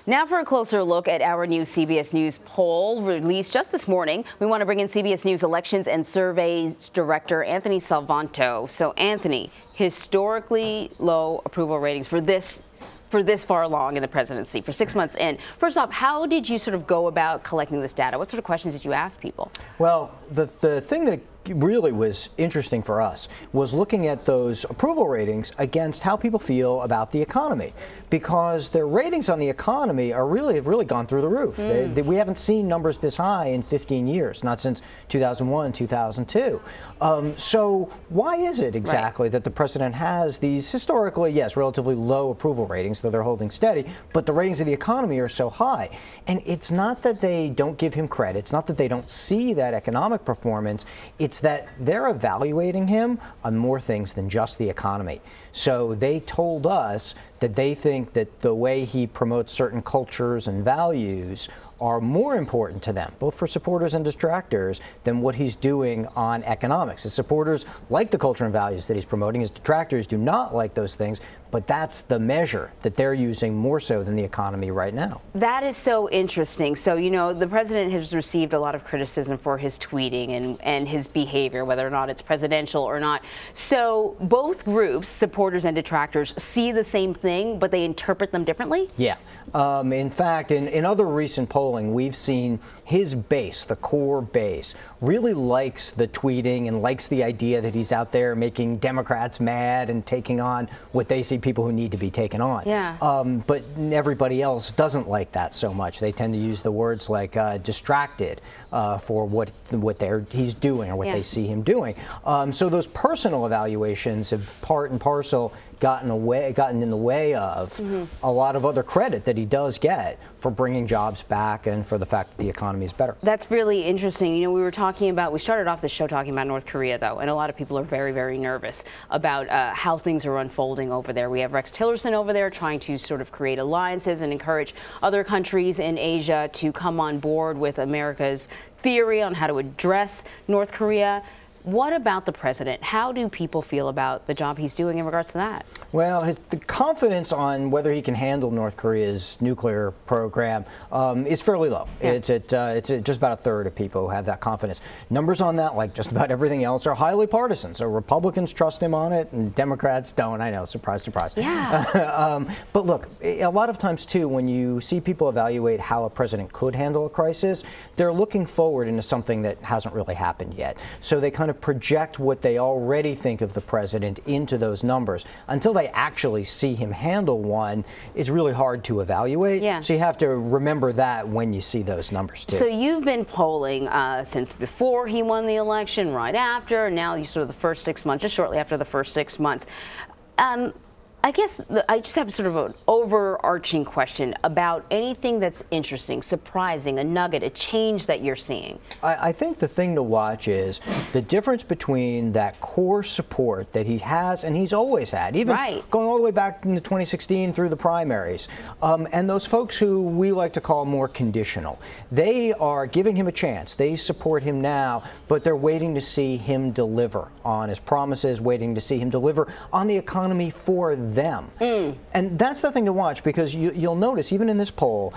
Now for a closer look at our new CBS News poll released just this morning. We want to bring in CBS News Elections and Surveys Director Anthony Salvanto. So Anthony, historically low approval ratings for this far along in the presidency, for 6 months in. First off, how did you sort of go about collecting this data? What sort of questions did you ask people? Well, the thing that really was interesting for us was looking at those approval ratings against how people feel about the economy, because their ratings on the economy have really gone through the roof. We haven't seen numbers this high in 15 years, not since 2001, 2002. So why is it exactly that the president has these historically, yes, relatively low approval ratings, though they're holding steady, but the ratings of the economy are so high? And it's not that they don't give him credit. It's not that they don't see that economic performance. It's that they're evaluating him on more things than just the economy. So they told us that they think that the way he promotes certain cultures and values are more important to them, both for supporters and detractors, than what he's doing on economics. His supporters like the culture and values that he's promoting. His detractors do not like those things, but that's the measure that they're using more so than the economy right now. That is so interesting. So, you know, the president has received a lot of criticism for his tweeting and his behavior, whether or not it's presidential or not. So both groups, supporters and detractors, see the same thing, but they interpret them differently? Yeah. In fact, in other recent polling, we've seen his base, the core base, really likes the tweeting and likes the idea that he's out there making Democrats mad and taking on what they see people who need to be taken on. Yeah. But everybody else doesn't like that so much. They tend to use the words like distracted for what he's doing or what they see him doing. So those personal evaluations have part and parcel gotten in the way of a lot of other credit that he does get for bringing jobs back and for the fact that the economy is better. That's really interesting. You know, we started off the show talking about North Korea, though, and a lot of people are very, very nervous about how things are unfolding over there. We have Rex Tillerson over there trying to sort of create alliances and encourage other countries in Asia to come on board with America's theory on how to address North Korea. What about the president? How do people feel about the job he's doing in regards to that? Well, the confidence on whether he can handle North Korea's nuclear program is fairly low. Yeah. It's at just about a third of people who have that confidence. Numbers on that, like just about everything else, are highly partisan. So Republicans trust him on it, and Democrats don't. I know, surprise, surprise. Yeah. But look, a lot of times too, when you see people evaluate how a president could handle a crisis, they're looking forward into something that hasn't really happened yet. So they kind of project what they already think of the president into those numbers. Until they actually see him handle one, it's really hard to evaluate. Yeah. So you have to remember that when you see those numbers too. So you've been polling since before he won the election, right after, and now you sort of the first 6 months, just shortly after the first 6 months. I guess I just have sort of an overarching question about anything that's interesting, surprising, a nugget, a change that you're seeing. I think the thing to watch is the difference between that core support that he has and he's always had, even going all the way back into 2016 through the primaries, and those folks who we like to call more conditional. They are giving him a chance. They support him now, but they're waiting to see him deliver on his promises, waiting to see him deliver on the economy for them. And that's the thing to watch, because you'll notice even in this poll,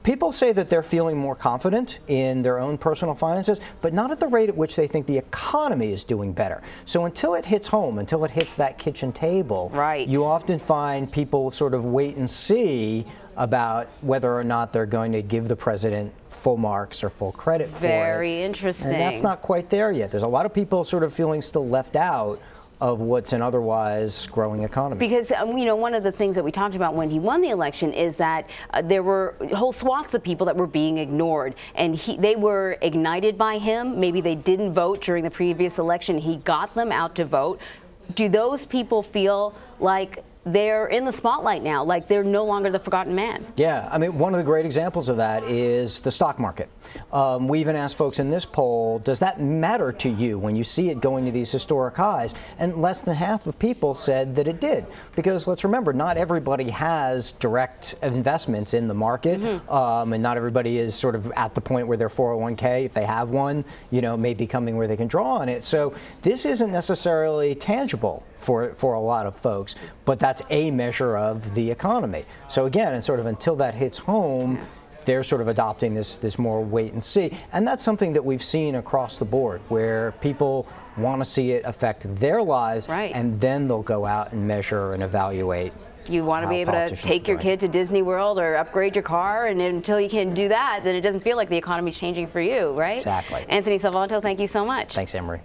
people say that they're feeling more confident in their own personal finances, but not at the rate at which they think the economy is doing better. So until it hits home, until it hits that kitchen table, you often find people sort of wait and see about whether or not they're going to give the president full marks or full credit for it. Very interesting. And that's not quite there yet. There's a lot of people sort of feeling still left out of what's an otherwise growing economy. Because, you know, one of the things that we talked about when he won the election is that there were whole swaths of people that were being ignored, and they were ignited by him. Maybe they didn't vote during the previous election. He got them out to vote. Do those people feel like they're in the spotlight now, like they're no longer the forgotten man? Yeah, I mean, one of the great examples of that is the stock market. We even asked folks in this poll, does that matter to you when you see it going to these historic highs? And less than half of people said that it did. Because let's remember, not everybody has direct investments in the market, and not everybody is sort of at the point where their 401k, if they have one, you know, may be coming where they can draw on it. So this isn't necessarily tangible for a lot of folks, but that's that's a measure of the economy. So again, and sort of until that hits home, they're sort of adopting this more wait and see. And that's something that we've seen across the board, where people want to see it affect their lives, and then they'll go out and measure and evaluate. You want to be able to take your kid to Disney World or upgrade your car, and until you can do that, then it doesn't feel like the economy's changing for you, right? Exactly. Anthony Salvanto, thank you so much. Thanks, Emery.